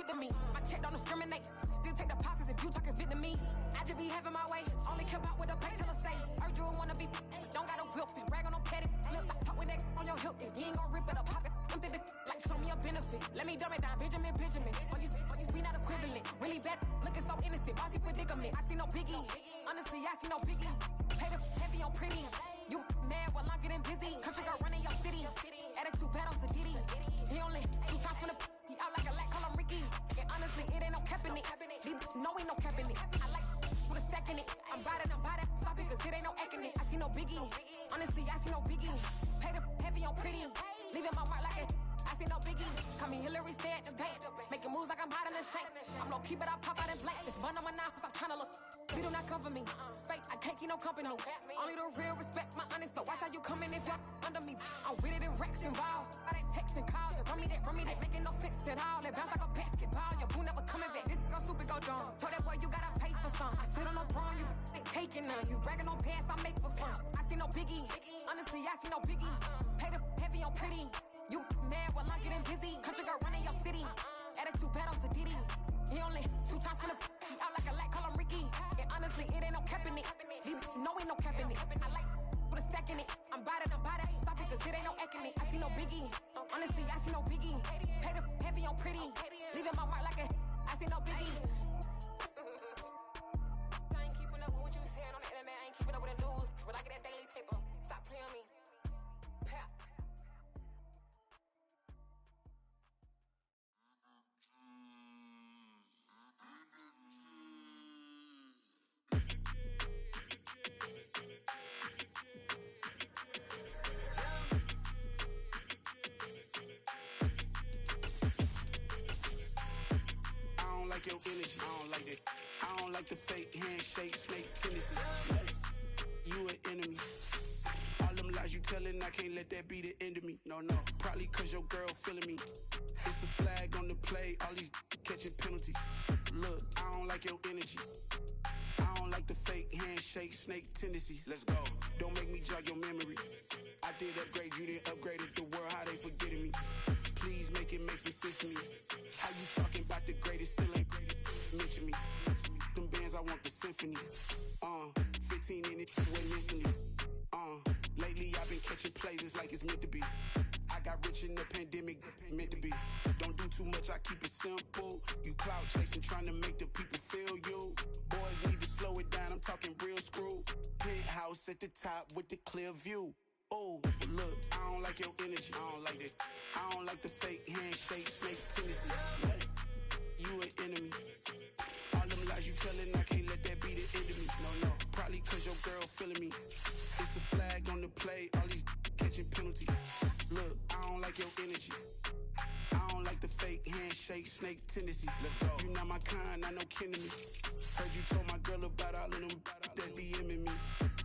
to me. My check don't discriminate. Still take deposits if you talking Vietnamese. I just be having my way. Only care about what the pay tell her say. Heard you wanna be, don't got a whip it. Brag on no petty. Look, I talk with that on your hip. If you ain't gon' rip it or pop it, I'm the like show me a benefit. Let me dumb it down, Benjamin. For you, we not equivalent. Really bad, looking so innocent. Bossy predicament. I see no biggie. Honestly, I see no biggie. Pay the heavy on pretty. You mad while I'm getting busy. Country girl running your city. Attitude bad on Sadiddy. He only two times from the. He out like a light, call him Ricky. And honestly, it ain't no cap in it. No, ain't no cap in it. I like with a stack in it. I'm body. Stop it, cause it ain't no acting it. I see no biggie. Honestly, I see no biggie. Pay the heavy on pretty. Leaving my mark like it. I see no biggie. Call me Hillary, stay at the bank. Making moves like I'm hot in the shank. I'm low key, but I pop out in blank. This bun on my knife, cause I'm tryna look. We do not come for me. Fake, I can't keep no company. Only the real respect my honest. So watch how you coming if you're under me. I'm with it and Rex involved. All that text and calls. Run me that, making no sense at all. That bounce like a basketball. Your boo never coming back. This go stupid, go dumb. Told that boy you gotta pay for some. I sit on the throne, you ain't taking none. You bragging on past, I make for fun. I see no biggie. Honestly, I see no biggie. Pay the heavy on pretty. You mad while I'm getting busy. Country girl running your city. Attitude bad on Sadiddy. He only two times from the. He out like a light, call him Ricky. And honestly, it ain't no cap in it. No, ain't no cap in it. I like with a stack in it. I'm body. Stop it, cause it ain't no acting it. I see no biggie. Honestly, I see no biggie. Pay the heavy on pretty. Leaving my mark like a. I see no biggie. I ain't keeping up with what you saying on the internet. I ain't keeping up with the news. But I get that daily paper. Stop playing on me. Pap. Your energy, I don't like that. I don't like the fake handshake, snake tendency. You an enemy. All them lies you telling, I can't let that be the end of me. No, probably cause your girl feeling me. It's a flag on the play, all these catching penalties. Look, I don't like your energy. I don't like the fake handshake, snake tendency. Let's go. Don't make me jog your memory. I did upgrade, you didn't upgrade it. The world, how they forgetting me. Please make it make some sense to me. How you talking about the greatest, still ain't greatest? Mention me. Them bands, I want the symphony. 15 in it, went instantly. Lately I've been catching plays, it's like it's meant to be. I got rich in the pandemic, meant to be. Don't do too much, I keep it simple. You clout chasing, trying to make the people feel you. Boys need to slow it down, I'm talking real screw. Penthouse at the top with the clear view. Oh, look, I don't like your energy, I don't like that. I don't like the fake handshake, snake tendency. You an enemy. All them lies you telling, I can't let that be the end of me. No, probably cause your girl feeling me. It's a flag on the play, all these catching penalties. Look, I don't like your energy. I don't like the fake handshake, snake tendency. Let's go. You not my kind, I know kin to me. Heard you told my girl about all of them that's DMing me.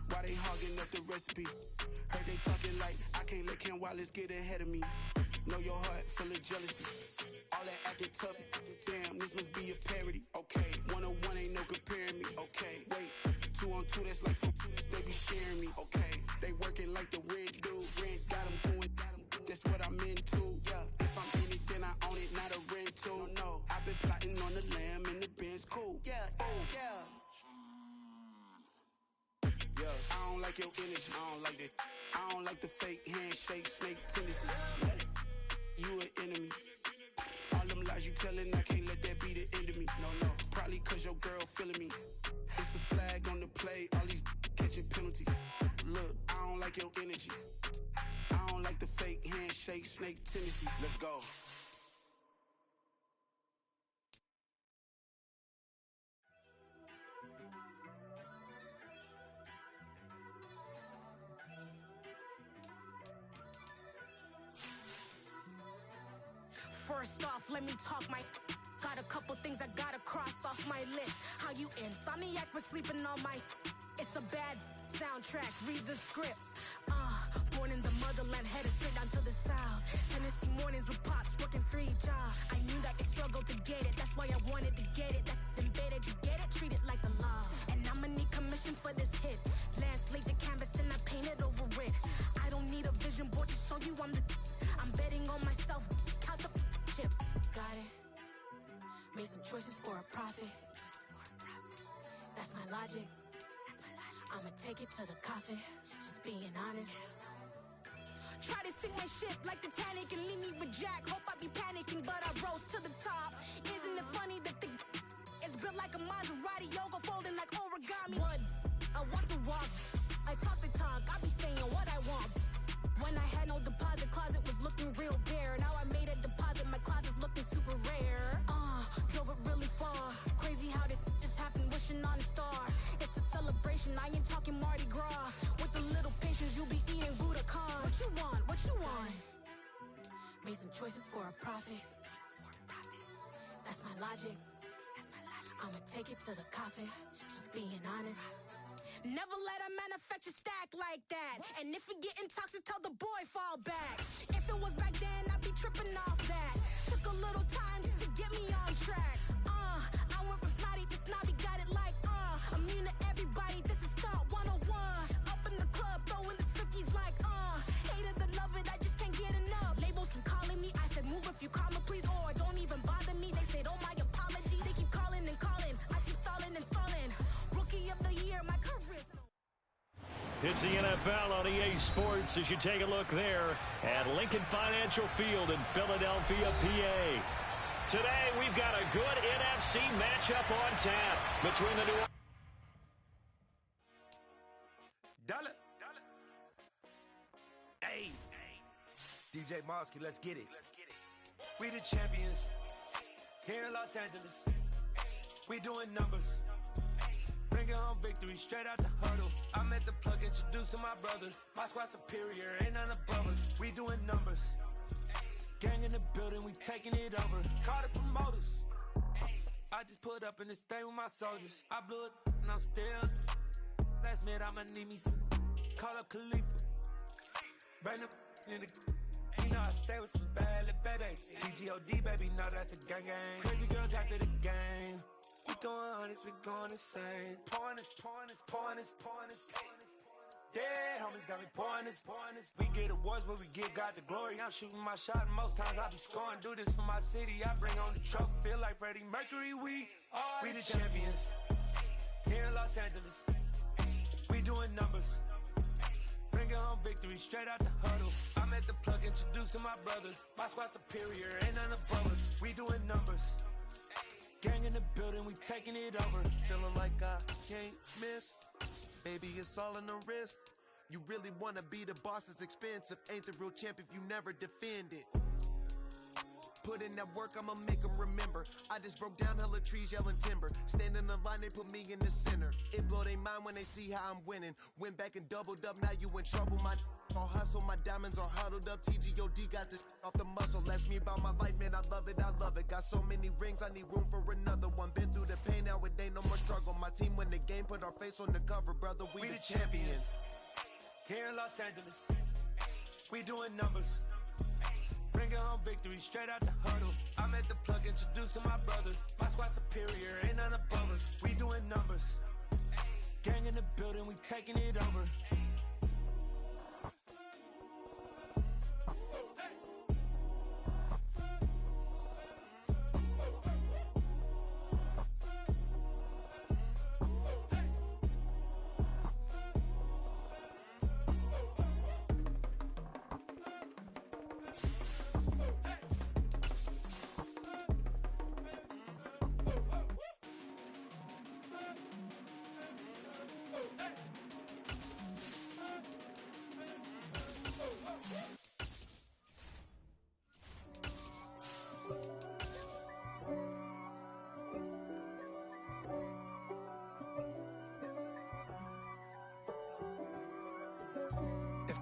Why they hogging up the recipe? Heard they talking like I can't let Ken Wallace get ahead of me. Know your heart full of jealousy. All that acting tough, damn, this must be a parody. Okay, 1-on-1 ain't no comparing me. Okay, wait, 2-on-2, that's like 4, they be sharing me. Okay, they working like the rent dude. Rent got them doing, that's what I'm into. Yeah, if I'm in it, then I own it, not a rental. No, I've been plotting on the lamb and the Benz cool. Yeah, oh, yeah. I don't like your energy, I don't like that. I don't like the fake handshake, snake tendency. You an enemy. All them lies you telling, I can't let that be the end of me. No, probably cause your girl feeling me. It's a flag on the play, all these catching penalties. Look, I don't like your energy. I don't like the fake handshake, snake tendency. Let's go. First off, let me talk my. Got a couple things I gotta cross off my list. How you insomniac for sleeping on my. It's a bad soundtrack, read the script. Born in the motherland, headed straight down to the south. Tennessee mornings with pops, working 3 jobs. I knew that they struggled to get it, that's why I wanted to get it. That embedded, you get it, treat it like a law. And I'ma need commission for this hit. Lance laid the canvas and I painted over it. I don't need a vision board to show you I'm betting on myself. Count the chips, got it. Made some choices for a profit. That's my logic. I'ma take it to the coffin. Just being honest. Try to sink my ship like Titanic and leave me with Jack. Hope I be panicking, but I rose to the top. Isn't it funny that the is built like a Maserati, yoga folding like origami? What? I walk the walk, I talk the talk, I be saying what I want. When I had no deposit, closet was looking real bare. Now I made a deposit, my closet's looking super rare. Drove it really far. Crazy how did this happen, wishing on a star. It's a celebration, I ain't talking Mardi Gras. With a little patience, you'll be eating Budokan. What you want? What you want? Made some choices for a profit. That's my logic. I'ma take it to the coffin. Just being honest. Never let a manufacture stack like that. And if we getting toxic, tell the boy fall back. If it was back then, I'd be tripping off that. Took a little time just to get me on track. I went from snotty to snobby, got it like immune to everybody, this is stunt 101. Up in the club, throwing this 50s like hated to love it, I just can't get enough. Labels from calling me, I said move if you call me please, or don't even bother me. They said oh my apology, they keep calling and calling. I keep stalling and stalling. Rookie of the year, my career's It's the NFL on EA Sports as you take a look there at Lincoln Financial Field in Philadelphia, PA. Today, we've got a good NFC matchup on tap between the New Dollar. Hey. DJ Mosky, let's get it. We the champions here in Los Angeles. We doing numbers. Bringing home victory straight out the huddle. I'm at the plug, introduced to my brothers. My squad superior, ain't none above us. We doing numbers. Gang in the building, we taking it over. Call the promoters. I just put up in this thing with my soldiers. I blew it and I'm still. Last minute, I'ma need me some. Call up Khalifa. Bring them in the. You know I stay with some bad little baby. TGOD, baby, no, that's a gang gang. Crazy girls after the game. We throwing hundreds, we going insane. Pouring this. Dead homies got me pouring this. We get awards, but we give God the glory. I'm shooting my shot, and most times I be scoring. Do this for my city, I bring on the trophy. Feel like Freddie Mercury, we the champions. Here in Los Angeles, we doing numbers. Bringing home victory straight out the huddle. I'm at the plug, introduced to my brothers. My squad superior, ain't none above us. We doing numbers. Gang in the building, we taking it over. Feeling like I can't miss. Baby, it's all in the wrist. You really wanna be the boss, it's expensive. Ain't the real champ if you never defend it. Put in that work, I'ma make them remember. I just broke down hella trees, yelling timber. Stand in the line, they put me in the center. It blow their mind when they see how I'm winning. Went back and doubled up, now you in trouble. My all hustle, my diamonds are huddled up. TGOD got this off the muscle. Ask me about my life, man, I love it. Got so many rings, I need room for another one. Been through the pain, now it ain't no more struggle. My team win the game, put our face on the cover, brother. We the champions. Here in Los Angeles, we doing numbers. Bringing home victory straight out the huddle. I'm at the plug, introduced to my brothers. My squad superior, ain't none above us. We doing numbers. Gang in the building, we taking it over.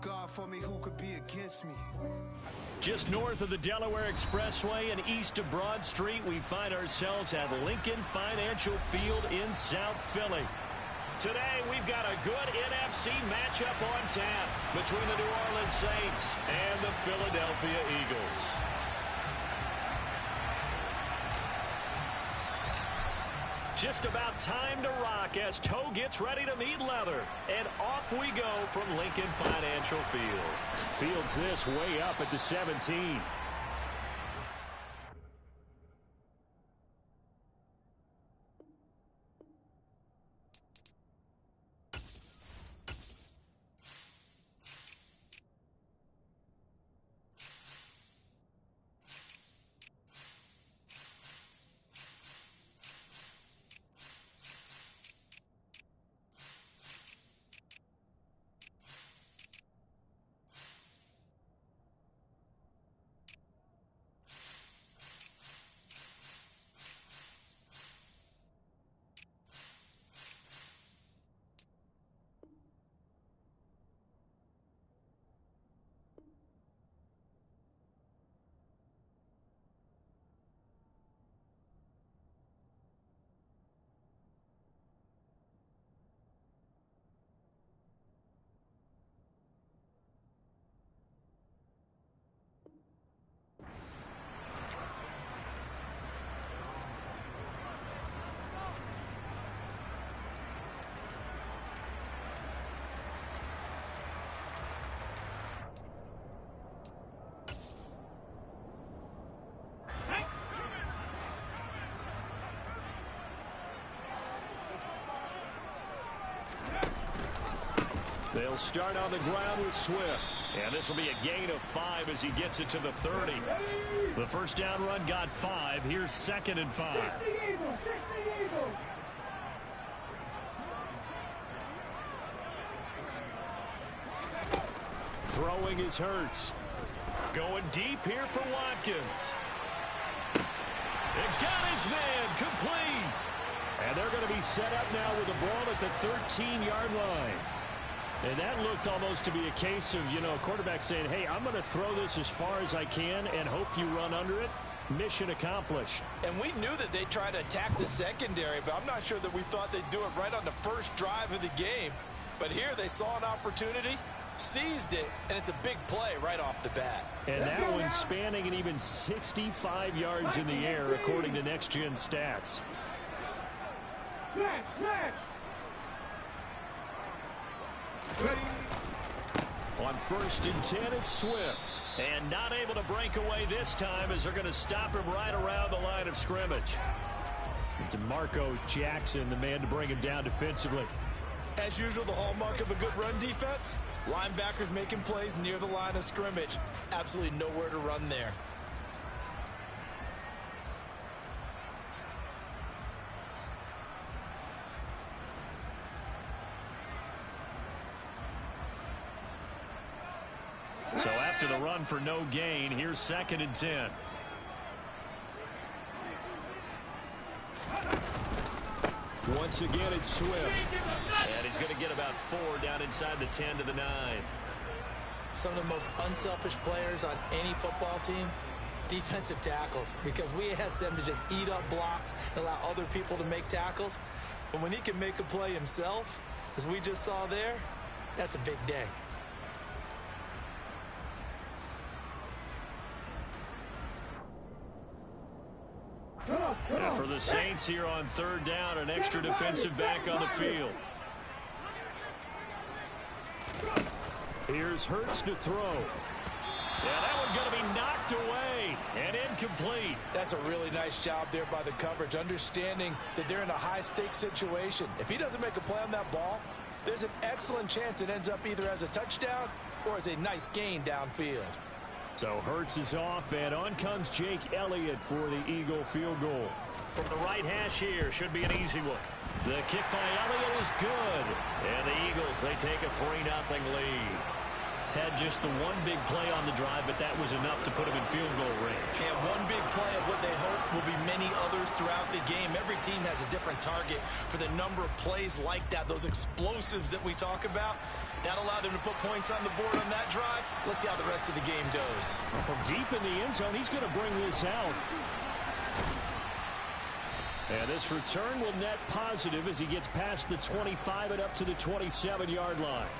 God for me, who could be against me? Just north of the Delaware Expressway and east of Broad Street, we find ourselves at Lincoln Financial Field in South Philly. Today, we've got a good NFC matchup on tap between the New Orleans Saints and the Philadelphia Eagles. Just about time to rock as toe gets ready to meet leather. And off we go from Lincoln Financial Field. Fields this way up at the 17. They'll start on the ground with Swift. And this will be a gain of 5 as he gets it to the 30. The first down run got 5. Here's 2nd and 5. Throwing is Hurts. Going deep here for Watkins. It got his man complete. And they're going to be set up now with the ball at the 13-yard line. And that looked almost to be a case of, a quarterback saying, hey, I'm going to throw this as far as I can and hope you run under it. Mission accomplished. And we knew that they'd try to attack the secondary, but I'm not sure that we thought they'd do it right on the first drive of the game. But here they saw an opportunity, seized it, and it's a big play right off the bat. And that one spanning an even 65 yards in the air, according to Next Gen Stats. On 1st and 10, it's Swift. And not able to break away this time as they're going to stop him right around the line of scrimmage. DeMarco Jackson, the man to bring him down defensively. As usual, the hallmark of a good run defense, linebackers making plays near the line of scrimmage. Absolutely nowhere to run there. So after the run for no gain, here's 2nd and 10. Once again, it's Swift. And he's going to get about 4 down inside the 10 to the 9. Some of the most unselfish players on any football team, defensive tackles, because we ask them to just eat up blocks and allow other people to make tackles. But when he can make a play himself, as we just saw there, that's a big day. And for the Saints here on 3rd down, an extra defensive back on the field. Here's Hurts to throw. Yeah, that one's going to be knocked away and incomplete. That's a really nice job there by the coverage, understanding that they're in a high-stakes situation. If he doesn't make a play on that ball, there's an excellent chance it ends up either as a touchdown or as a nice gain downfield. So Hurts is off, and on comes Jake Elliott for the Eagle field goal. From the right hash here, should be an easy one. The kick by Elliott is good. And the Eagles, they take a 3-0 lead. Had just the one big play on the drive, but that was enough to put him in field goal range. And one big play of what they hope will be many others throughout the game. Every team has a different target for the number of plays like that, those explosives that we talk about. That allowed him to put points on the board on that drive. Let's see how the rest of the game goes. From deep in the end zone, he's going to bring this out. And this return will net positive as he gets past the 25 and up to the 27-yard line.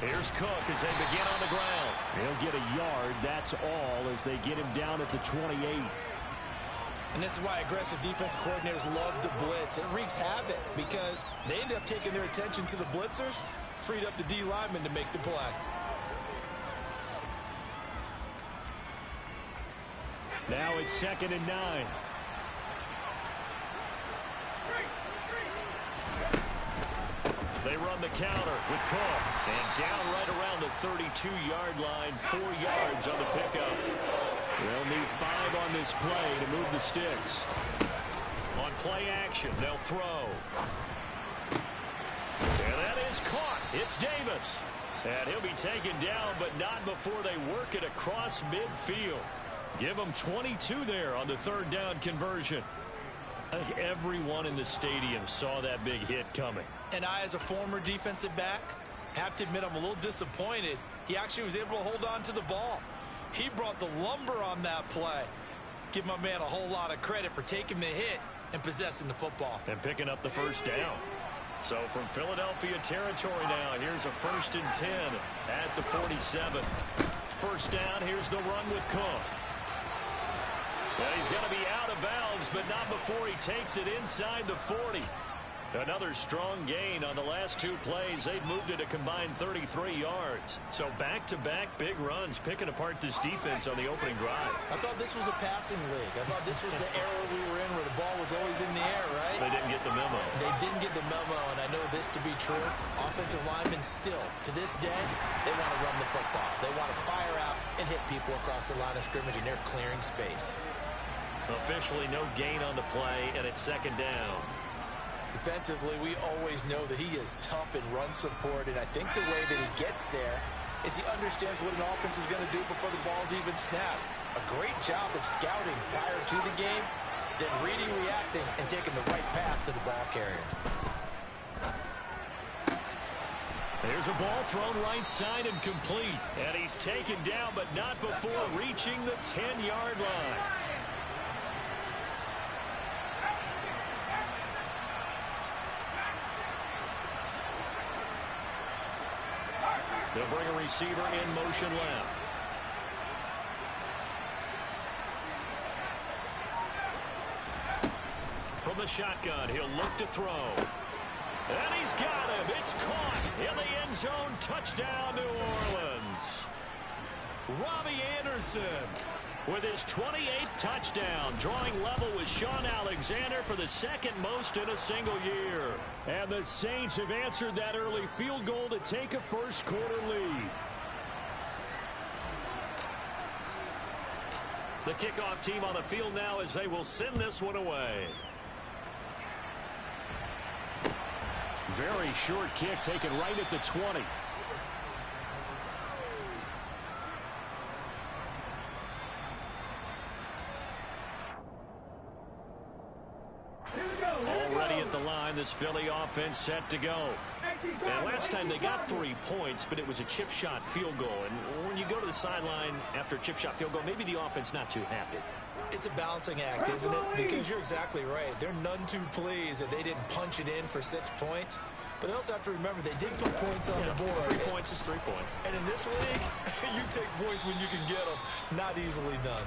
Here's Cook as they begin on the ground. He'll get a yard, that's all, as they get him down at the 28. And this is why aggressive defense coordinators love to blitz. It wreaks havoc because they end up taking their attention to the blitzers, freed up the D lineman to make the play. Now it's 2nd and 9. They run the counter with Cook. And down right around the 32-yard line, 4 yards on the pickup. They'll need 5 on this play to move the sticks. On play action, they'll throw. And that is caught. It's Davis. And he'll be taken down, but not before they work it across midfield. Give them 22 there on the 3rd down conversion. I think everyone in the stadium saw that big hit coming. And I, as a former defensive back, have to admit I'm a little disappointed. He actually was able to hold on to the ball. He brought the lumber on that play. Give my man a whole lot of credit for taking the hit and possessing the football. And picking up the first down. So from Philadelphia territory now, here's a 1st and 10 at the 47. First down, here's the run with Cook. Well, he's going to be out of bounds, but not before he takes it inside the 40. Another strong gain on the last 2 plays. They've moved it a combined 33 yards. So back-to-back big runs, picking apart this defense on the opening drive. I thought this was a passing league. I thought this was the era we were in where the ball was always in the air, right? They didn't get the memo. They didn't get the memo, and I know this to be true. Offensive linemen still, to this day, they want to run the football. They want to fire out and hit people across the line of scrimmage, and they're clearing space. Officially no gain on the play, and it's 2nd down. Defensively, we always know that he is tough in run support, and I think the way that he gets there is he understands what an offense is going to do before the ball's even snapped. A great job of scouting prior to the game, then reading, reacting, and taking the right path to the ball carrier. There's a ball thrown right side and complete. And he's taken down, but not before reaching the 10-yard line. They'll bring a receiver in motion left. From the shotgun, he'll look to throw. And he's got him. It's caught in the end zone. Touchdown, New Orleans. Robbie Anderson with his 28th touchdown, drawing level with Sean Alexander for the 2nd most in a single year. And the Saints have answered that early field goal to take a first-quarter lead. The kickoff team on the field now as they will send this one away. Very short kick taken right at the 20. Already at the line, this Philly offense set to go. And last time they got 3 points, but it was a chip shot field goal. And when you go to the sideline after a chip shot field goal, maybe the offense not too happy. It's a balancing act, isn't it? Because you're exactly right. They're none too pleased that they didn't punch it in for 6 points. But they also have to remember they did put points on the board. 3 points is 3 points. And in this league, you take points when you can get them. Not easily done.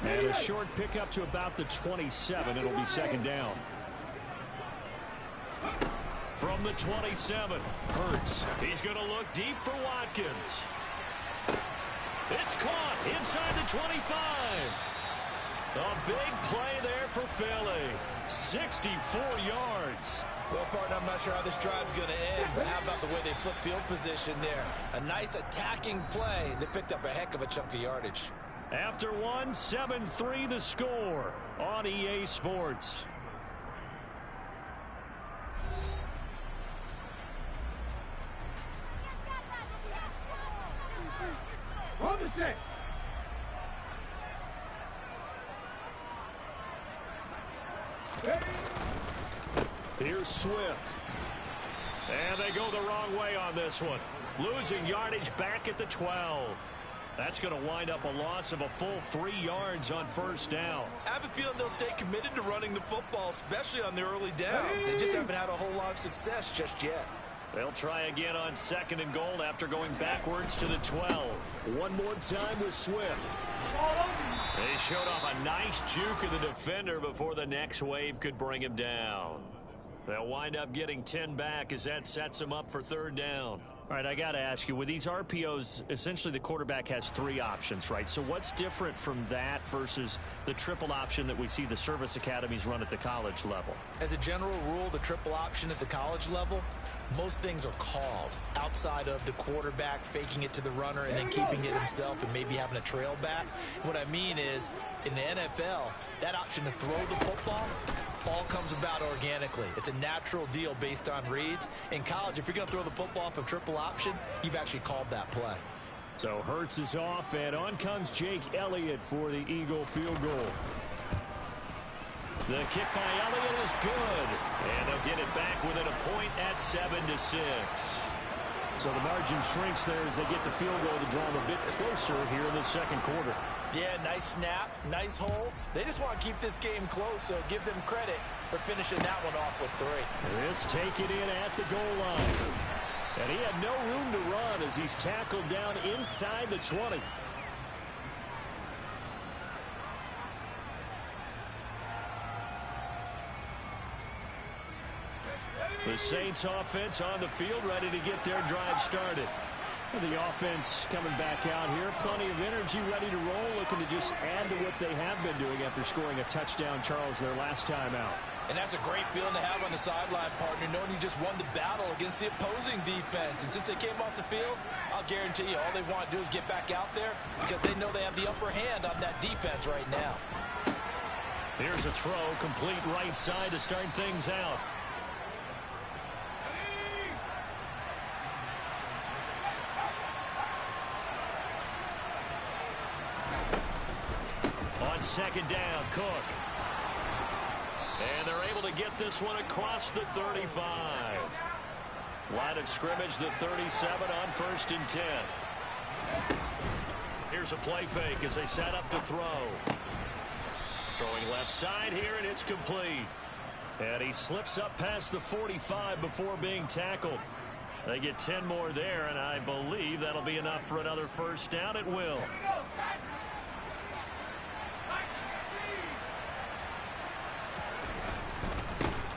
And a short pickup to about the 27. It'll be 2nd down. From the 27, Hurts. He's going to look deep for Watkins. It's caught inside the 25. A big play there for Philly. 64 yards. Well, partner, I'm not sure how this drive's going to end, but how about the way they flip field position there? A nice attacking play. They picked up a heck of a chunk of yardage. After one, 7-3 the score on EA Sports. Here's Swift. And they go the wrong way on this one. Losing yardage back at the 12. That's going to wind up a loss of a full 3 yards on 1st down. I have a feeling they'll stay committed to running the football, especially on the early downs. They just haven't had a whole lot of success just yet. They'll try again on 2nd and goal after going backwards to the 12. One more time with Swift. They showed off a nice juke of the defender before the next wave could bring him down. They'll wind up getting 10 back as that sets them up for 3rd down. All right, I got to ask you, with these RPOs, essentially the quarterback has 3 options, right? So what's different from that versus the triple option that we see the service academies run at the college level? As a general rule, the triple option at the college level, most things are called outside of the quarterback faking it to the runner and then keeping it himself and maybe having a trail back. What I mean is, in the NFL, that option to throw the football all comes about organically. It's a natural deal based on reads. In college, if you're going to throw the football off a triple option, you've actually called that play. So Hurts is off, and on comes Jake Elliott for the Eagle field goal. The kick by Elliott is good, and they'll get it back within a point at 7-6. So the margin shrinks there as they get the field goal to draw them a bit closer here in the 2nd quarter. Yeah, nice snap, nice hole. They just want to keep this game close, so give them credit. for finishing that one off with 3. This taken in at the goal line. And he had no room to run as he's tackled down inside the 20. The Saints offense on the field, ready to get their drive started. The offense coming back out here. Plenty of energy, ready to roll, looking to just add to what they have been doing after scoring a touchdown, Charles, their last time out. And that's a great feeling to have on the sideline, partner, knowing you just won the battle against the opposing defense. And since they came off the field, I'll guarantee you all they want to do is get back out there because they know they have the upper hand on that defense right now. Here's a throw, complete right side to start things out. On second down, Cook. And they're able to get this one across the 35. Line of scrimmage, the 37 on 1st and 10. Here's a play fake as they set up to throw. Throwing left side here, and it's complete. And he slips up past the 45 before being tackled. They get 10 more there, and I believe that'll be enough for another first down. It will.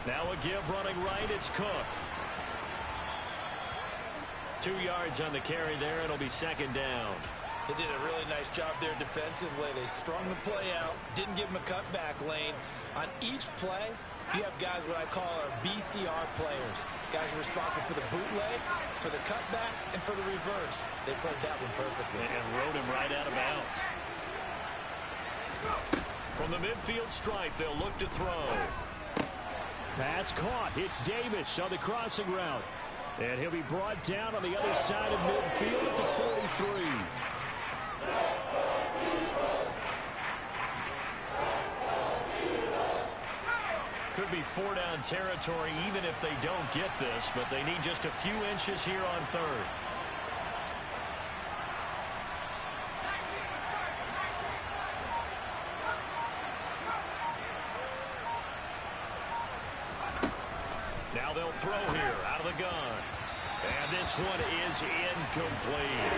Now a give running right, it's Cook. 2 yards on the carry there. It'll be second down. They did a really nice job there defensively. They strung the play out, didn't give him a cutback lane. On each play, you have guys what I call our BCR players. Guys are responsible for the bootleg, for the cutback, and for the reverse. They played that one perfectly. And rode him right out of bounds. From the midfield stripe, they'll look to throw. Pass caught. It's Davis on the crossing route. And he'll be brought down on the other side of midfield at the 43. Could be 4-down territory even if they don't get this, but they need just a few inches here on 3rd. Now they'll throw here out of the gun. And this one is incomplete.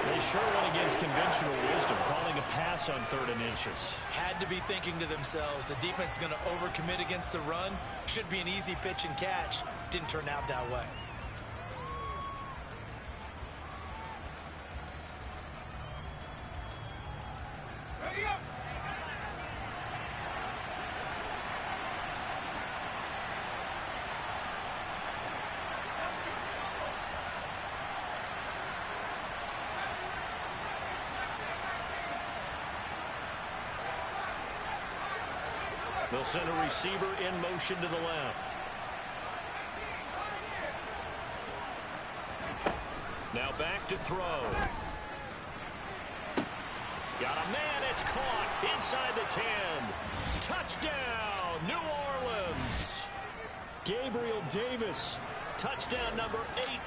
They sure went against conventional wisdom, calling a pass on 3rd and inches. Had to be thinking to themselves, the defense is going to overcommit against the run. Should be an easy pitch and catch. Didn't turn out that way. They'll send a receiver in motion to the left. Now back to throw. Got a man, it's caught inside the 10. Touchdown, New Orleans. Gabriel Davis, touchdown number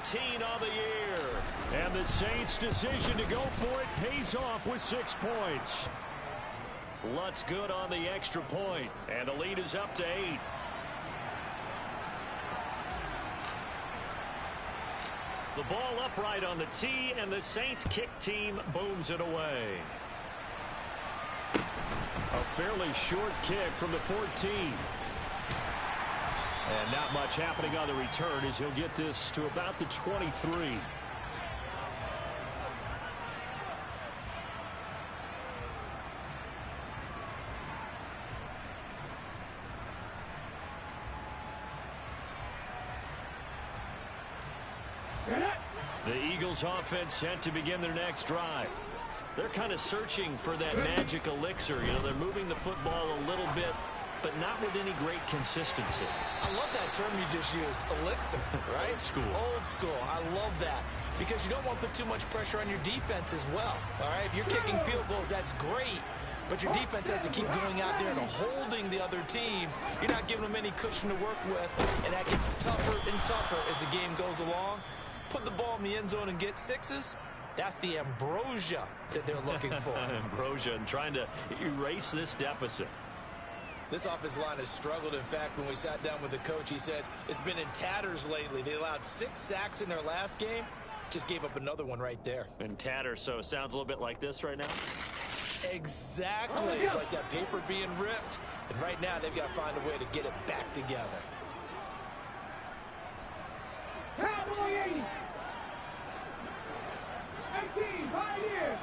18 on the year. And the Saints' decision to go for it pays off with 6 points. Lutz good on the extra point, and the lead is up to 8. The ball upright on the tee, and the Saints kick team booms it away. A fairly short kick from the 14. And not much happening on the return as he'll get this to about the 23. The Eagles offense set to begin their next drive. They're kind of searching for that magic elixir. You know, they're moving the football a little bit, but not with any great consistency. I love that term you just used, elixir, right? Old school. Old school. I love that because you don't want to put too much pressure on your defense as well. All right, if you're kicking field goals, that's great, but your defense has to keep going out there and holding the other team. You're not giving them any cushion to work with, and that gets tougher and tougher as the game goes along. Put the ball in the end zone and get 6s. That's the ambrosia that they're looking for. Ambrosia and trying to erase this deficit. This offensive line has struggled. In fact, when we sat down with the coach, he said it's been in tatters lately. They allowed 6 sacks in their last game. Just gave up another one right there. In tatters, so it sounds a little bit like this right now. Exactly. It's like that paper being ripped. And right now, they've got to find a way to get it back together. Cowboy 80. 18, right here.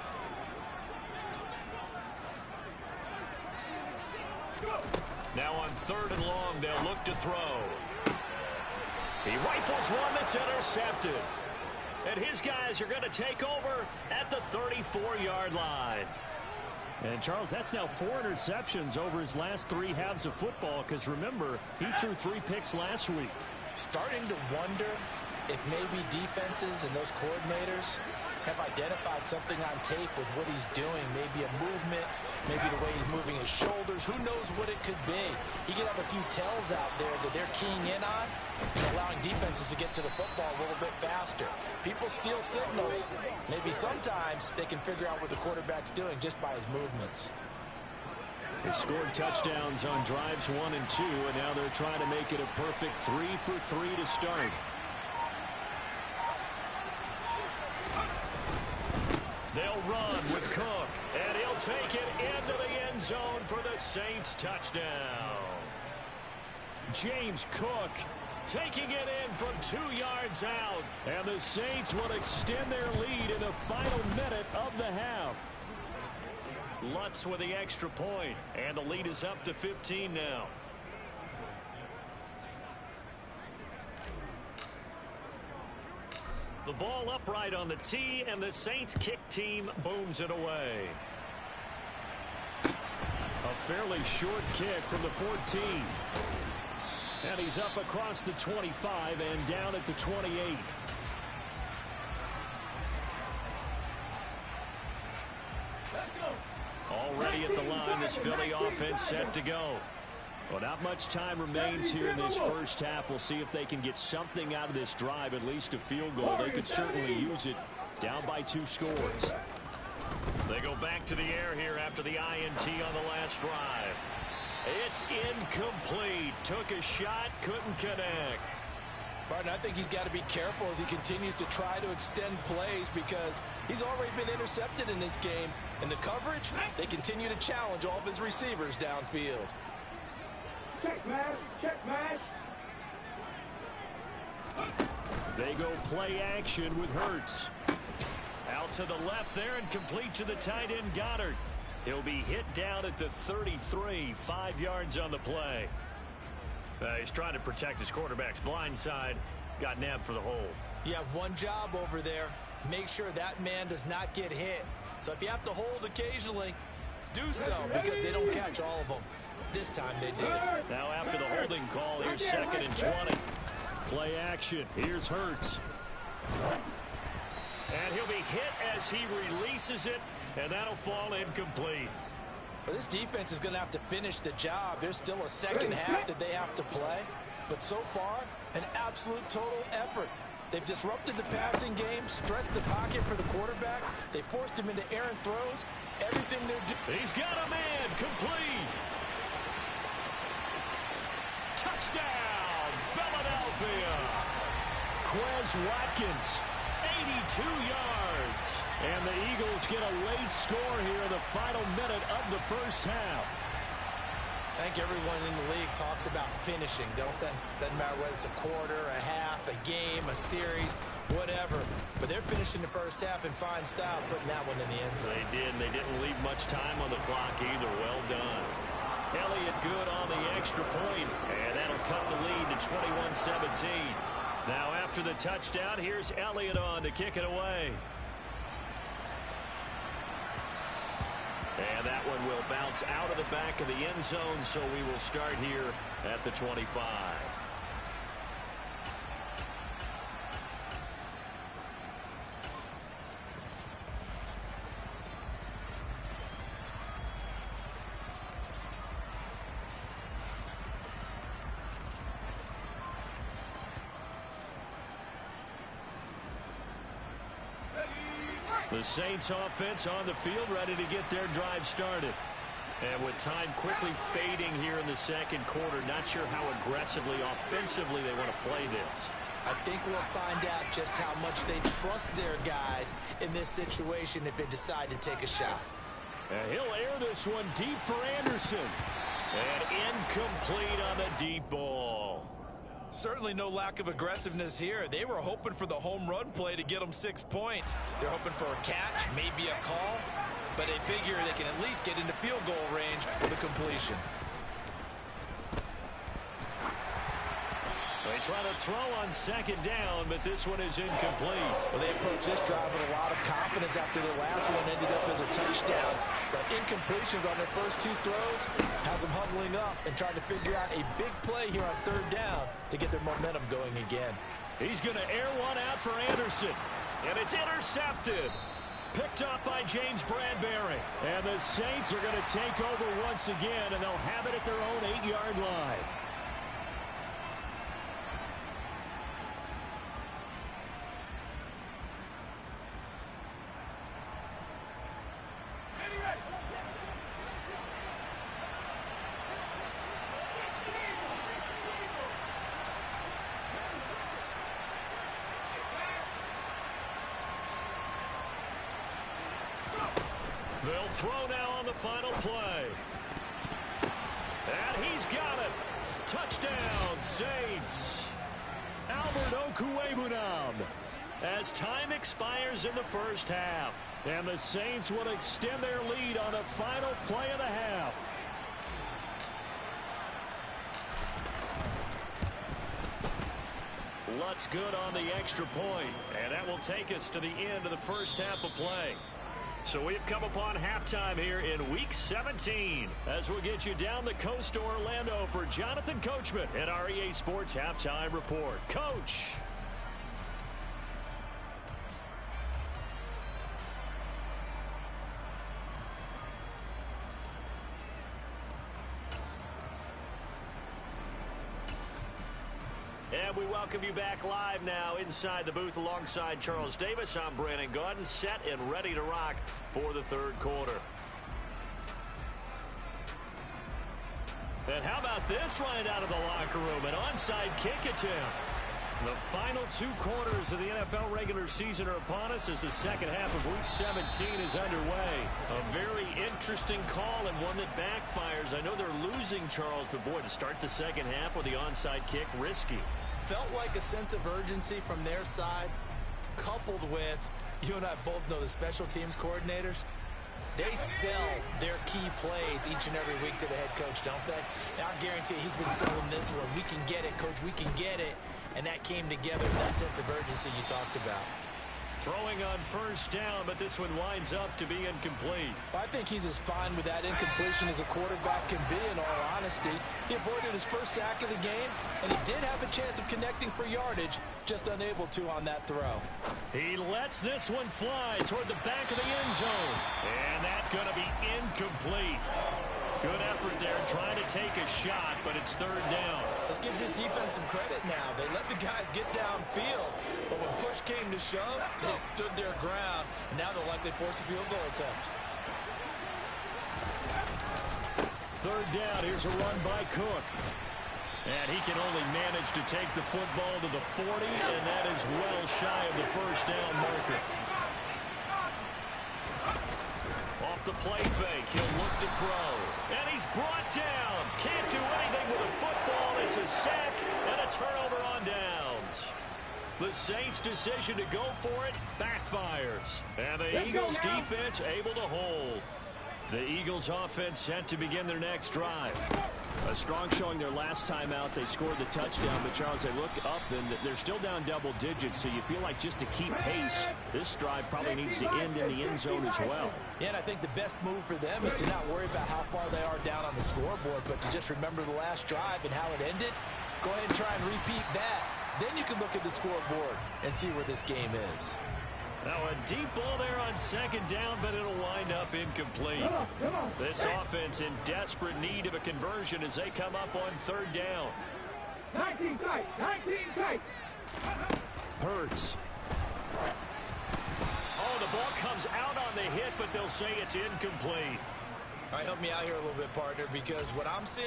Now on 3rd and long, they'll look to throw. He rifles one that's intercepted. And his guys are going to take over at the 34-yard line. And, Charles, that's now 4 interceptions over his last 3 halves of football, because, remember, he threw 3 picks last week. Starting to wonder if maybe defenses and those coordinators have identified something on tape with what he's doing. Maybe a movement, maybe the way he's moving his shoulders. Who knows what it could be? He could have a few tells out there that they're keying in on and allowing defenses to get to the football a little bit faster. People steal signals. Maybe sometimes they can figure out what the quarterback's doing just by his movements. They scored touchdowns on drives 1 and 2, and now they're trying to make it a perfect 3 for 3 to start. They'll run with Cook, and he'll take it into the end zone for the Saints touchdown. James Cook taking it in from 2 yards out, and the Saints will extend their lead in the final minute of the half. Lutz with the extra point, and the lead is up to 15 now. The ball upright on the tee, and the Saints kick team booms it away. A fairly short kick from the 14. And he's up across the 25 and down at the 28. Already at the line, this Philly offense set to go. Well, not much time remains here in this first half. We'll see if they can get something out of this drive, at least a field goal. They could certainly use it, down by 2 scores. They go back to the air here after the INT on the last drive. It's incomplete. Took a shot, couldn't connect. Barton, I think he's got to be careful as he continues to try to extend plays because he's already been intercepted in this game. In the coverage, they continue to challenge all of his receivers downfield. Check smash, check smash. They go play action with Hurts. Out to the left there and complete to the tight end Goddard. He'll be hit down at the 33, 5 yards on the play. He's trying to protect his quarterback's blind side. Got nabbed for the hold. You have one job over there. Make sure that man does not get hit. So if you have to hold occasionally, do so because they don't catch all of them. This time they did. Now after the holding call, here's 2nd and 20. Play action. Here's Hurts. And he'll be hit as he releases it, and that'll fall incomplete. Well, this defense is going to have to finish the job. There's still a second half that they have to play. But so far, an absolute total effort. They've disrupted the passing game, stressed the pocket for the quarterback. They forced him into errant throws. Everything they're doing. He's got a man, complete. Touchdown, Philadelphia. Quez Watkins, 82 yards. And the Eagles get a late score here in the final minute of the first half. I think everyone in the league talks about finishing, don't they? Doesn't matter whether it's a quarter, a half, a game, a series, whatever. But they're finishing the first half in fine style, putting that one in the end zone. They did, and they didn't leave much time on the clock either. Well done. Elliott good on the extra point, and that'll cut the lead to 21-17. Now after the touchdown, here's Elliott on to kick it away. And that one will bounce out of the back of the end zone, so we will start here at the 25. The Saints offense on the field, ready to get their drive started. And with time quickly fading here in the second quarter, not sure how aggressively, offensively they want to play this. I think we'll find out just how much they trust their guys in this situation if they decide to take a shot. And he'll air this one deep for Anderson. And incomplete on the deep ball. Certainly no lack of aggressiveness here. They were hoping for the home run play to get them 6 points. They're hoping for a catch, maybe a call, but they figure they can at least get into field goal range with a completion. They try to throw on second down, but this one is incomplete. Well, they approached this drive with a lot of confidence after the last one ended up as a touchdown. But incompletions on their first 2 throws has them huddling up and trying to figure out a big play here on third down to get their momentum going again. He's going to air one out for Anderson, and it's intercepted. Picked up by James Bradbury. And the Saints are going to take over once again, and they'll have it at their own 8-yard line. They'll throw now on the final play. And he's got it. Touchdown, Saints. Albert Okwuegbunam. As time expires in the first half. And the Saints will extend their lead on the final play of the half. Lutz good on the extra point. And that will take us to the end of the first half of play. So we've come upon halftime here in Week 17 as we'll get you down the coast to Orlando for Jonathan Coachman at our EA Sports Halftime Report. Coach. And we welcome you back live now inside the booth alongside Charles Davis. I'm Brandon Gaudin, set and ready to rock for the third quarter. And how about this right out of the locker room? An onside kick attempt. The final 2 quarters of the NFL regular season are upon us as the second half of Week 17 is underway. A very interesting call and one that backfires. I know they're losing, Charles, but boy, to start the second half with the onside kick, risky. Felt like a sense of urgency from their side, coupled with, you and I both know the special teams coordinators, they sell their key plays each and every week to the head coach, don't they? And I guarantee he's been selling this one. We can get it, coach, we can get it. And that came together with that sense of urgency you talked about. Throwing on first down, but this one winds up to be incomplete. I think he's as fine with that incompletion as a quarterback can be, in all honesty. He avoided his first sack of the game, and he did have a chance of connecting for yardage, just unable to on that throw. He lets this one fly toward the back of the end zone. And that's going to be incomplete. Good effort there, trying to take a shot, but it's third down. Let's give this defense some credit now. They let the guys get downfield, but when push came to shove, they stood their ground, and now they'll likely force a field goal attempt. Third down, here's a run by Cook. And he can only manage to take the football to the 40, and that is well shy of the first down marker. Off the play fake, he'll look to throw. And he's brought down. Can't do anything with a football. It's a sack and a turnover on downs. The Saints' decision to go for it backfires. And the Eagles defense able to hold. The Eagles offense set to begin their next drive. A strong showing their last time out. They scored the touchdown, but Charles, they look up and they're still down double digits, so you feel like just to keep pace, this drive probably needs to end in the end zone as well. Yeah, and I think the best move for them is to not worry about how far they are down on the scoreboard, but to just remember the last drive and how it ended. Go ahead and try and repeat that. Then you can look at the scoreboard and see where this game is. Now a deep ball there on second down, but it'll wind up incomplete. This offense in desperate need of a conversion as they come up on third down. 19 tight, 19 tight. Hurts. Oh, the ball comes out on the hit, but they'll say it's incomplete. All right, help me out here a little bit, partner, because what I'm seeing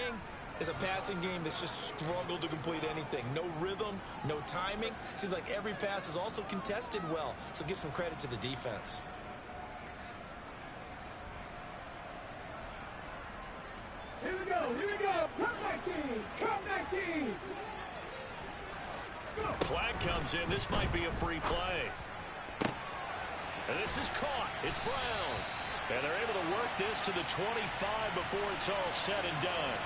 is a passing game that's just struggled to complete anything. No rhythm, no timing. Seems like every pass is also contested well, so give some credit to the defense. Here we go, here we go. Come back team, come back team. Flag comes in. This might be a free play. And this is caught. It's Brown. And they're able to work this to the 25 before it's all said and done.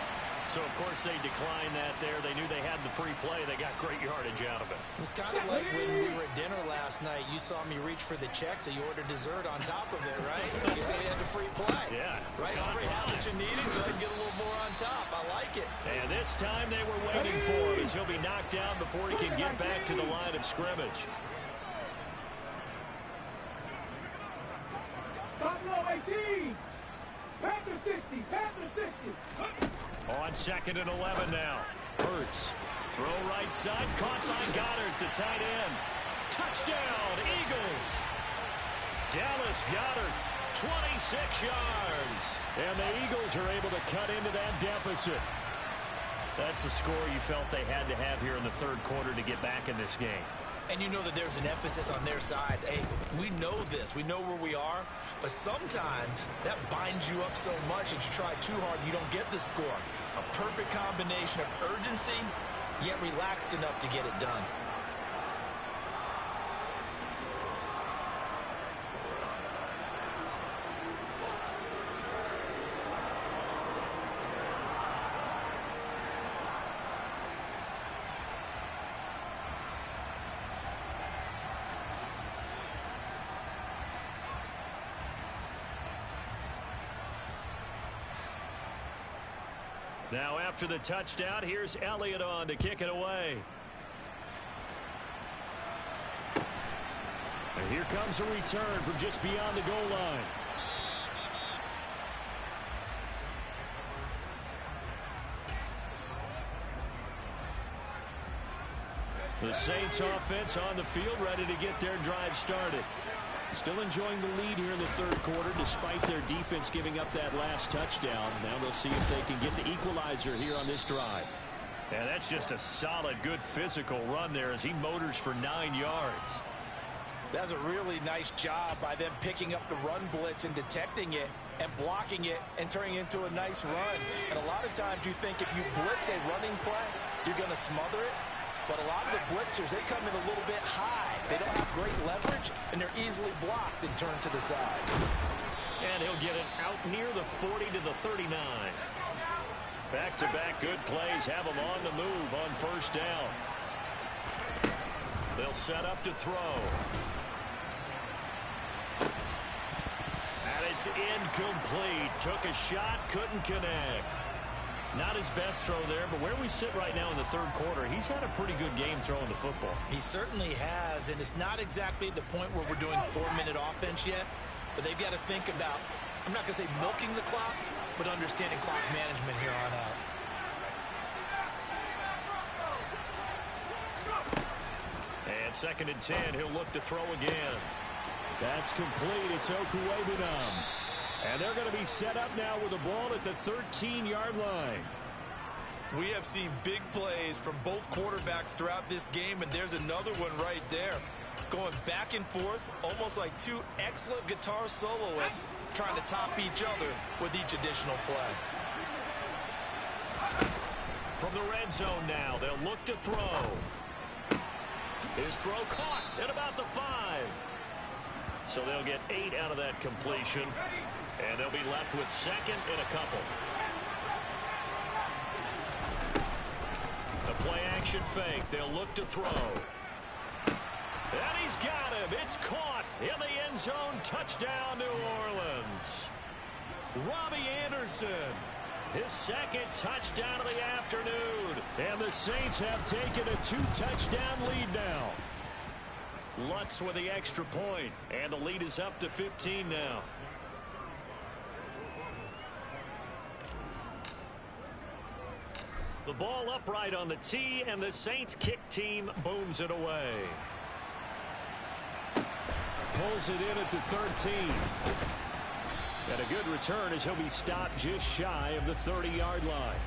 So, of course, they declined that there. They knew they had the free play. They got great yardage out of it. It's kind of like when we were at dinner last night. You saw me reach for the check, so you ordered dessert on top of it, right? You say you had the free play. Yeah. Right? Already had what you needed. Go ahead and get a little more on top. I like it. And this time they were waiting for him as he'll be knocked down before he can get back to the line of scrimmage. Buffalo 18. Panther 60. Panther 60. On 2nd and 11 now. Hurts. Throw right side. Caught by Goddard, the tight end. Touchdown, Eagles. Dallas Goddard, 26 yards. And the Eagles are able to cut into that deficit. That's a score you felt they had to have here in the third quarter to get back in this game. And you know that there's an emphasis on their side. Hey, we know this. We know where we are. But sometimes that binds you up so much that you try too hard, you don't get the score. A perfect combination of urgency, yet relaxed enough to get it done. Now after the touchdown, here's Elliott on to kick it away. And here comes a return from just beyond the goal line. The Saints offense on the field, ready to get their drive started. Still enjoying the lead here in the third quarter despite their defense giving up that last touchdown. Now they'll see if they can get the equalizer here on this drive. And that's just a solid, good physical run there as he motors for 9 yards. That's a really nice job by them picking up the run blitz and detecting it and blocking it and turning it into a nice run. And a lot of times you think if you blitz a running play, you're going to smother it. But a lot of the blitzers, they come in a little bit high. They don't have great leverage, and they're easily blocked and turned to the side. And he'll get it out near the 40 to the 39. Back-to-back good plays have him on the move on first down. They'll set up to throw. And it's incomplete. Took a shot, couldn't connect. Not his best throw there, but where we sit right now in the third quarter, he's had a pretty good game throwing the football. He certainly has, and it's not exactly at the point where we're doing 4-minute offense yet, but they've got to think about, I'm not going to say milking the clock, but understanding clock management here on out. And 2nd and 10, he'll look to throw again. That's complete. It's Okuwebunam. And they're going to be set up now with the ball at the 13-yard line. We have seen big plays from both quarterbacks throughout this game, and there's another one right there. Going back and forth, almost like two excellent guitar soloists trying to top each other with each additional play. From the red zone now, they'll look to throw. His throw caught at about the 5. So they'll get 8 out of that completion. And they'll be left with 2nd and a couple. The play-action fake. They'll look to throw. And he's got him. It's caught in the end zone. Touchdown, New Orleans. Robbie Anderson. His 2nd touchdown of the afternoon. And the Saints have taken a 2-touchdown lead now. Lutz with the extra point. And the lead is up to 15 now. The ball upright on the tee, and the Saints kick team booms it away. Pulls it in at the 13. And a good return as he'll be stopped just shy of the 30-yard line.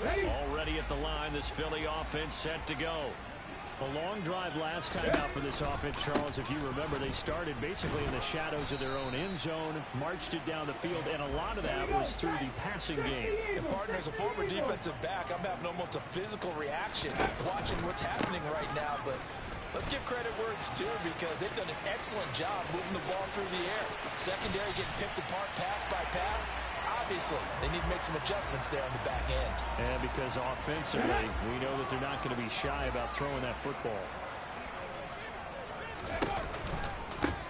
Already at the line, this Philly offense set to go. A long drive last time out for this offense, Charles. If you remember, they started basically in the shadows of their own end zone, marched it down the field, and a lot of that was through the passing game. And partner, as a former defensive back, I'm having almost a physical reaction watching what's happening right now. But let's give credit where it's due, because they've done an excellent job moving the ball through the air. Secondary getting picked apart pass by pass. Obviously, they need to make some adjustments there on the back end. And because offensively, we know that they're not going to be shy about throwing that football.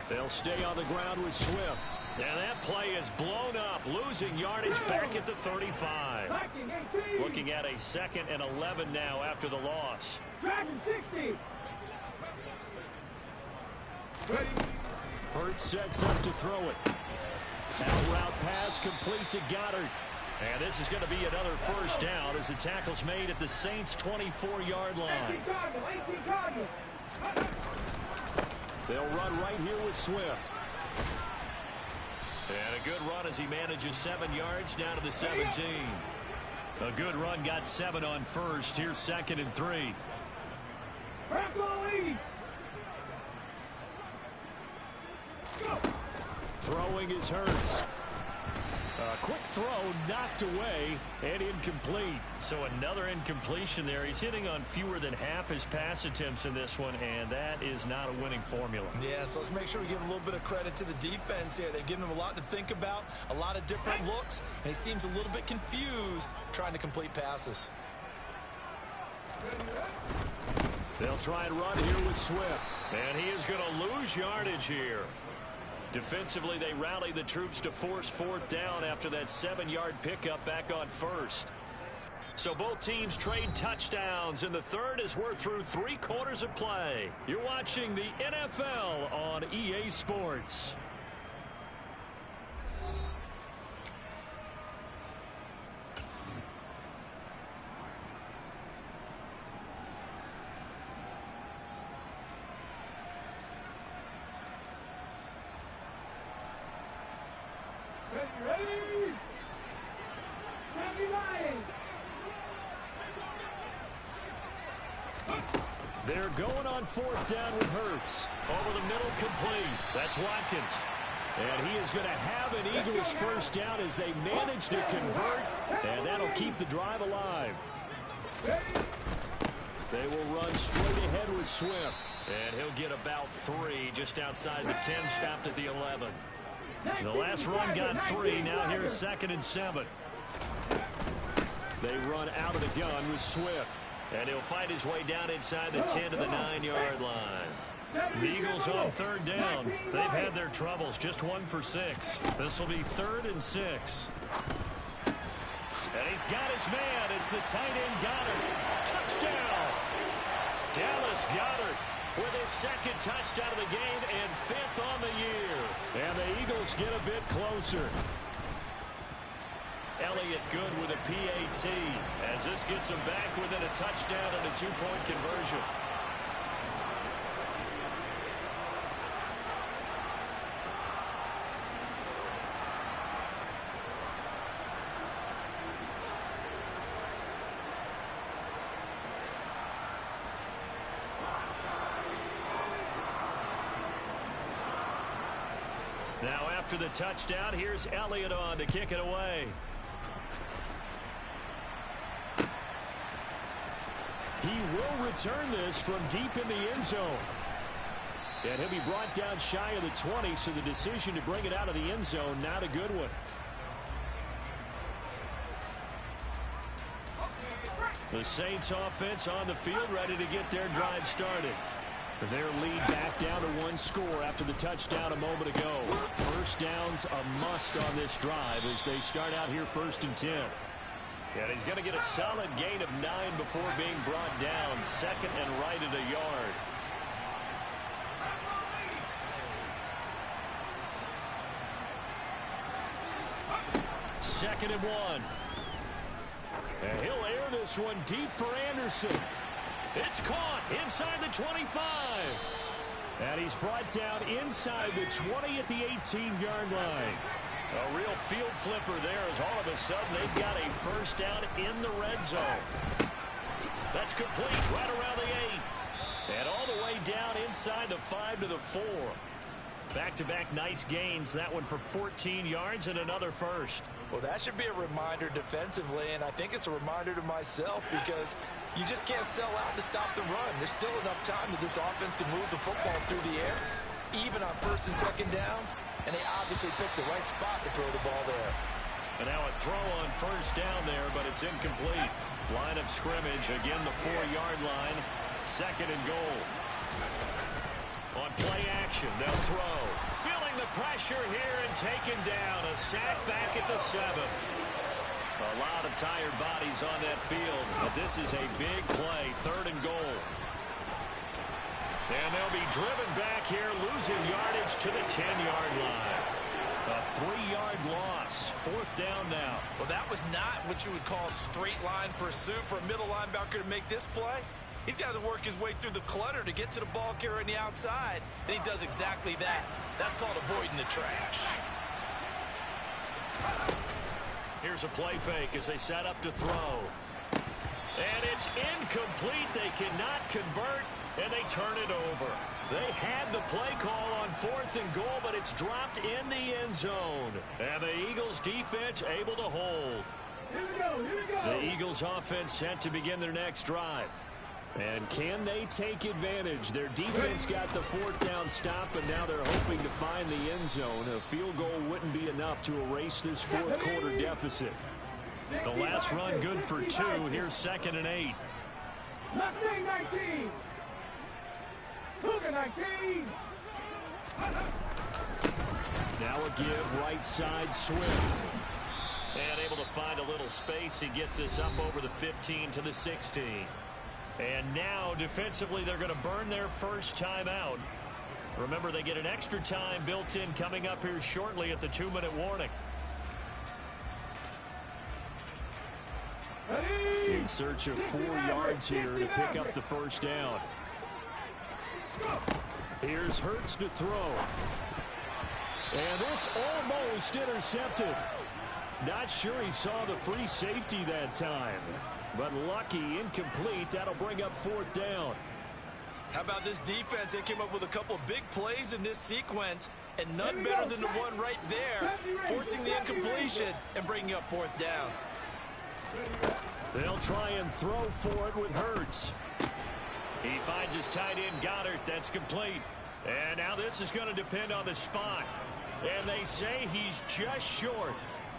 They'll stay on the ground with Swift. And that play is blown up, losing yardage back at the 35. Looking at a 2nd and 11 now after the loss. Hurts sets up to throw it. That route pass complete to Goddard. And this is going to be another first down as the tackle's made at the Saints' 24-yard line. They'll run right here with Swift. And a good run as he manages 7 yards down to the 17. A good run, got 7 on first. Here's 2nd and 3. Throwing is Hurts. A quick throw knocked away and incomplete. So another incompletion there. He's hitting on fewer than half his pass attempts in this one, and that is not a winning formula. Yeah, so let's make sure we give a little bit of credit to the defense here. They've given him a lot to think about, a lot of different looks, and he seems a little bit confused trying to complete passes. They'll try and run here with Swift, and he is going to lose yardage here. Defensively, they rally the troops to force 4th down after that 7-yard pickup back on first. So both teams trade touchdowns, and the third as we're through 3 quarters of play. You're watching the NFL on EA Sports. They're going on 4th down with Hurts. Over the middle, complete. That's Watkins. And he is going to have an Eagles first down as they manage to convert, and that'll keep the drive alive. They will run straight ahead with Swift, and he'll get about 3 just outside the 10, stopped at the 11. The last run got 3. Now here's 2nd and 7. They run out of the gun with Swift. And he'll find his way down inside the 10 to the 9-yard line. The Eagles on 3rd down. They've had their troubles, just 1 for 6. This will be 3rd and 6. And he's got his man. It's the tight end Goddard. Touchdown! Dallas Goddard with his 2nd touchdown of the game and 5th on the year. And the Eagles get a bit closer. Elliott good with a PAT as this gets him back within a touchdown and a 2-point conversion. Now after the touchdown, here's Elliott on to kick it away. He will return this from deep in the end zone. And he'll be brought down shy of the 20, so the decision to bring it out of the end zone, not a good one. The Saints offense on the field, ready to get their drive started. Their lead back down to 1 score after the touchdown a moment ago. First down's a must on this drive as they start out here 1st and 10. And he's going to get a solid gain of 9 before being brought down. 2nd and right at a yard. Second and 1. And he'll air this one deep for Anderson. It's caught inside the 25. And he's brought down inside the 20 at the 18-yard line. A real field flipper there as all of a sudden they've got a first down in the red zone. That's complete right around the 8. And all the way down inside the 5 to the 4. Back-to-back nice gains. That one for 14 yards and another first. Well, that should be a reminder defensively, and I think it's a reminder to myself because you just can't sell out to stop the run. There's still enough time that this offense can move the football through the air, even on first and second downs, and they obviously picked the right spot to throw the ball there. And now a throw on first down there, but it's incomplete. Line of scrimmage, again the 4-yard line, second and goal. On play action, they'll throw. Feeling the pressure here and taken down. A sack back at the 7. A lot of tired bodies on that field, but this is a big play, third and goal. And they'll be driven back here, losing yardage to the 10-yard line. A 3-yard loss, fourth down now. Well, that was not what you would call straight line pursuit for a middle linebacker to make this play. He's got to work his way through the clutter to get to the ball carrier on the outside, and he does exactly that. That's called avoiding the trash. Here's a play fake as they set up to throw. And it's incomplete. They cannot convert, and they turn it over. They had the play call on fourth and goal, but it's dropped in the end zone. And the Eagles defense able to hold. Here we go, here we go. The Eagles offense set to begin their next drive. And can they take advantage? Their defense got the fourth down stop, and now they're hoping to find the end zone. A field goal wouldn't be enough to erase this fourth quarter deficit. The last run good for 2. Here's second and 8. Mustang 19. Cougar 19. Now a give right side Swift. And able to find a little space. He gets this up over the 15 to the 16. And now, defensively, they're going to burn their first time out. Remember, they get an extra time built in coming up here shortly at the 2-minute warning. In search of 4 yards here to pick up the first down. Here's Hurts to throw. And this almost intercepted. Not sure he saw the free safety that time. But lucky, incomplete. That'll bring up fourth down. How about this defense? They came up with a couple big plays in this sequence, and none better than the one right there, forcing the incompletion and bringing up fourth down. They'll try and throw for it with Hurts. He finds his tight end Goddard. That's complete. And now this is going to depend on the spot. And they say he's just short.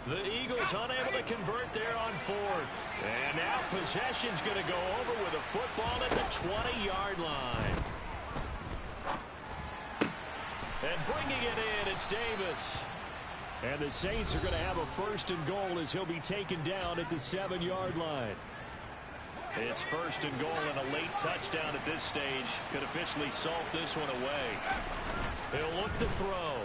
The Eagles unable to convert there on fourth. And now possession's going to go over with a football at the 20-yard line. And bringing it in, it's Davis. And the Saints are going to have a first and goal as he'll be taken down at the 7-yard line. It's first and goal, and a late touchdown at this stage could officially salt this one away. He'll look to throw.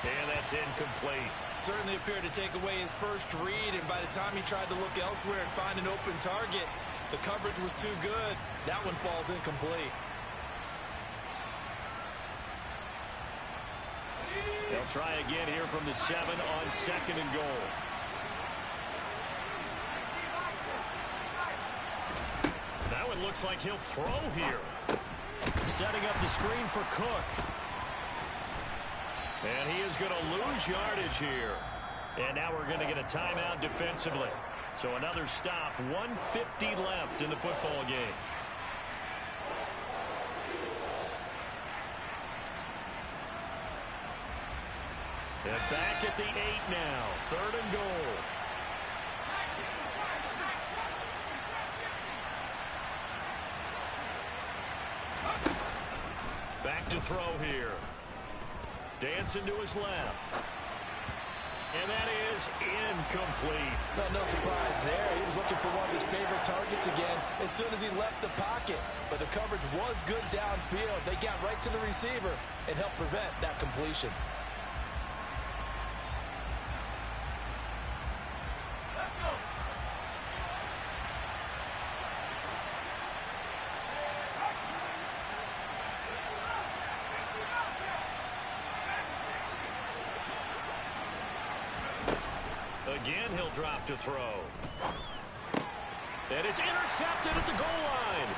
And that's incomplete. Certainly appeared to take away his first read, and by the time he tried to look elsewhere and find an open target, the coverage was too good. That one falls incomplete. They'll try again here from the 7 on second and goal. That one looks like he'll throw here. Setting up the screen for Cook. And he is going to lose yardage here. And now we're going to get a timeout defensively. So another stop, 1:50 left in the football game. And back at the 8 now, third and goal. Back to throw here. Dancing to his left. And that is incomplete. No surprise there. He was looking for one of his favorite targets again as soon as he left the pocket. But the coverage was good downfield. They got right to the receiver and helped prevent that completion. Again, he'll drop to throw. And it's intercepted at the goal line.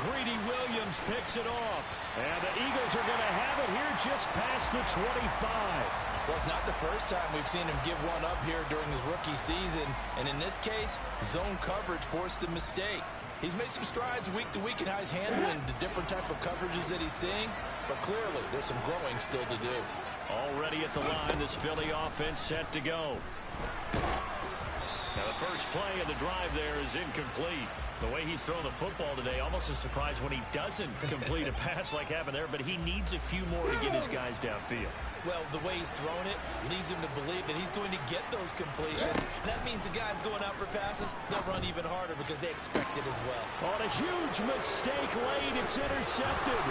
Greedy Williams picks it off. And the Eagles are going to have it here just past the 25. Well, it's not the first time we've seen him give one up here during his rookie season. And in this case, zone coverage forced the mistake. He's made some strides week to week in how he's handling the different type of coverages that he's seeing. But clearly, there's some growing still to do. Already at the line, this Philly offense set to go. Now, the first play of the drive there is incomplete. The way he's throwing the football today, almost a surprise when he doesn't complete a pass like happened there, but he needs a few more to get his guys downfield. Well, the way he's thrown it leads him to believe that he's going to get those completions. That means the guys going out for passes, they'll run even harder because they expect it as well. On a huge mistake late, it's intercepted.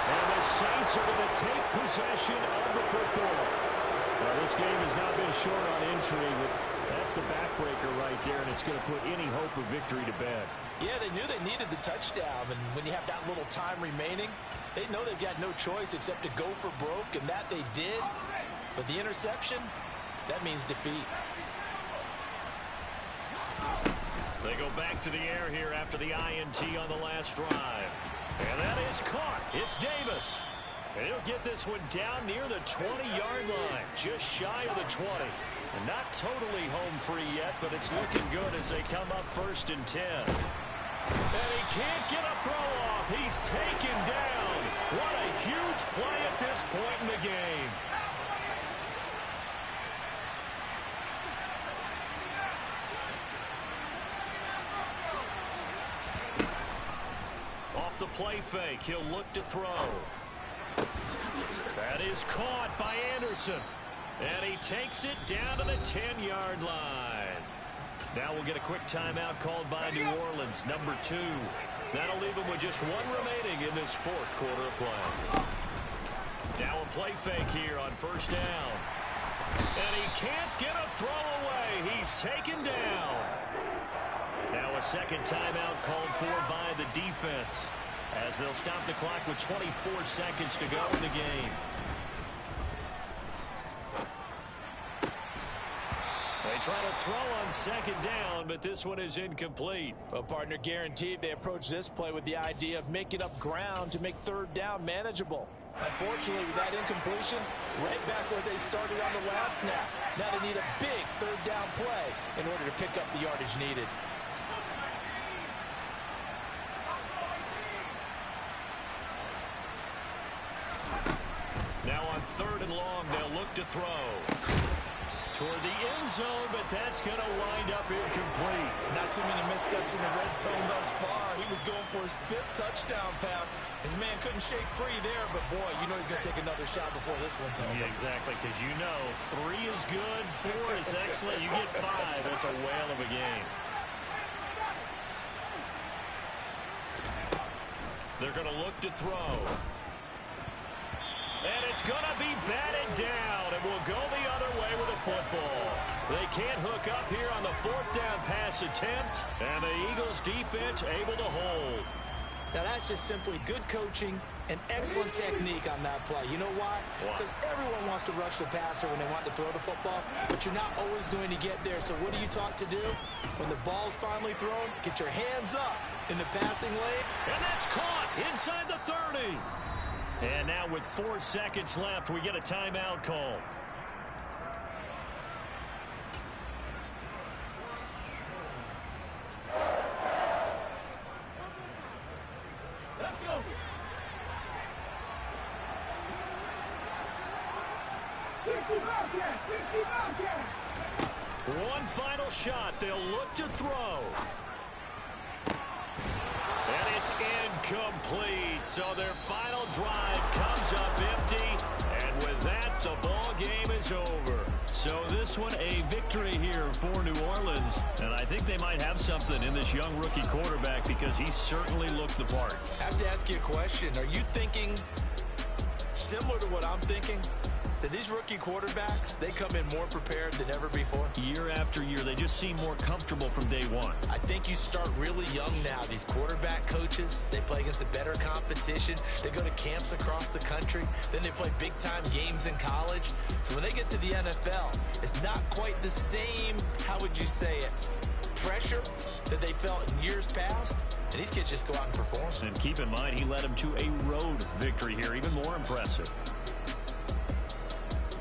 And the Saints are going to take possession of the football. Well, this game has not been short on intrigue, but that's the backbreaker right there, and it's going to put any hope of victory to bed. Yeah, they knew they needed the touchdown, and when you have that little time remaining, they know they've got no choice except to go for broke, and that they did. But the interception, that means defeat. They go back to the air here after the INT on the last drive. And that is caught. It's Davis. And he'll get this one down near the 20-yard line, just shy of the 20. And not totally home free yet, but it's looking good as they come up 1st and 10. And he can't get a throw off. He's taken down. What a huge play at this point in the game. Off the play fake, he'll look to throw. That is caught by Anderson. And he takes it down to the 10-yard line. Now we'll get a quick timeout called by New Orleans, number 2. That'll leave them with just one remaining in this 4th quarter of play. Now a play fake here on 1st down. And he can't get a throw away. He's taken down. Now a second timeout called for by the defense, as they'll stop the clock with 24 seconds to go in the game. They try to throw on 2nd down, but this one is incomplete. Well, partner, guaranteed they approach this play with the idea of making up ground to make 3rd down manageable. Unfortunately, with that incompletion, right back where they started on the last snap. Now they need a big 3rd down play in order to pick up the yardage needed. Now on 3rd and long, they'll look to throw toward the end zone, but that's going to wind up incomplete. Not too many missteps in the red zone thus far. He was going for his 5th touchdown pass. His man couldn't shake free there, but boy, you know he's going to take another shot before this one's over. Yeah, exactly, because you know 3 is good, 4 is excellent. You get 5, that's a whale of a game. They're going to look to throw. And it's going to be batted down, and we'll go the other way with the football. They can't hook up here on the 4th down pass attempt, and the Eagles defense able to hold. Now that's just simply good coaching and excellent technique on that play. You know why? Because everyone wants to rush the passer when they want to throw the football, but you're not always going to get there. So what are you taught to do? When the ball's finally thrown, get your hands up in the passing lane. And that's caught inside the 30. And now with 4 seconds left, we get a timeout call. Let's go. 60 Bobcats. One final shot. They'll look to throw. And it's incomplete. So their final drive comes up empty. And with that, the ball game is over. So this one, a victory here for New Orleans. And I think they might have something in this young rookie quarterback because he certainly looked the part. I have to ask you a question. Are you thinking similar to what I'm thinking? that these rookie quarterbacks, they come in more prepared than ever before? Year after year, they just seem more comfortable from day one. I think you start really young now. These quarterback coaches, they play against a better competition. They go to camps across the country. Then they play big-time games in college. So when they get to the NFL, it's not quite the same, how would you say it, pressure that they felt in years past. And these kids just go out and perform. And keep in mind, he led them to a road victory here, even more impressive.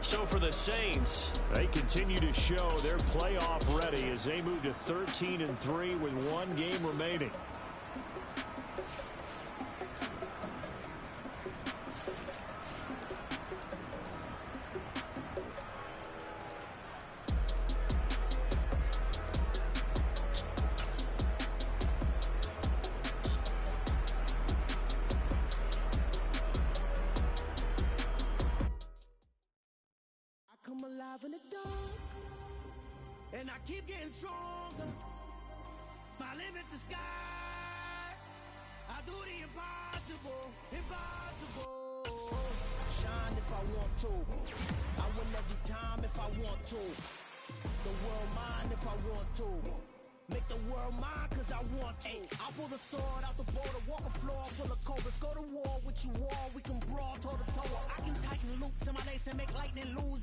So for the Saints, they continue to show they're playoff ready as they move to 13-3 with one game remaining. Come alive in the dark, and I keep getting stronger. My limit's the sky. I do the impossible, impossible. Shine if I want to. I win every time if I want to. The world mine if I want to. Make the world mine cause I want to. I'll pull the sword out the border, walk a floor full of cobras. Go to war with you all, we can brawl toe to toe. I can tighten loops in my lace and make lightning lose.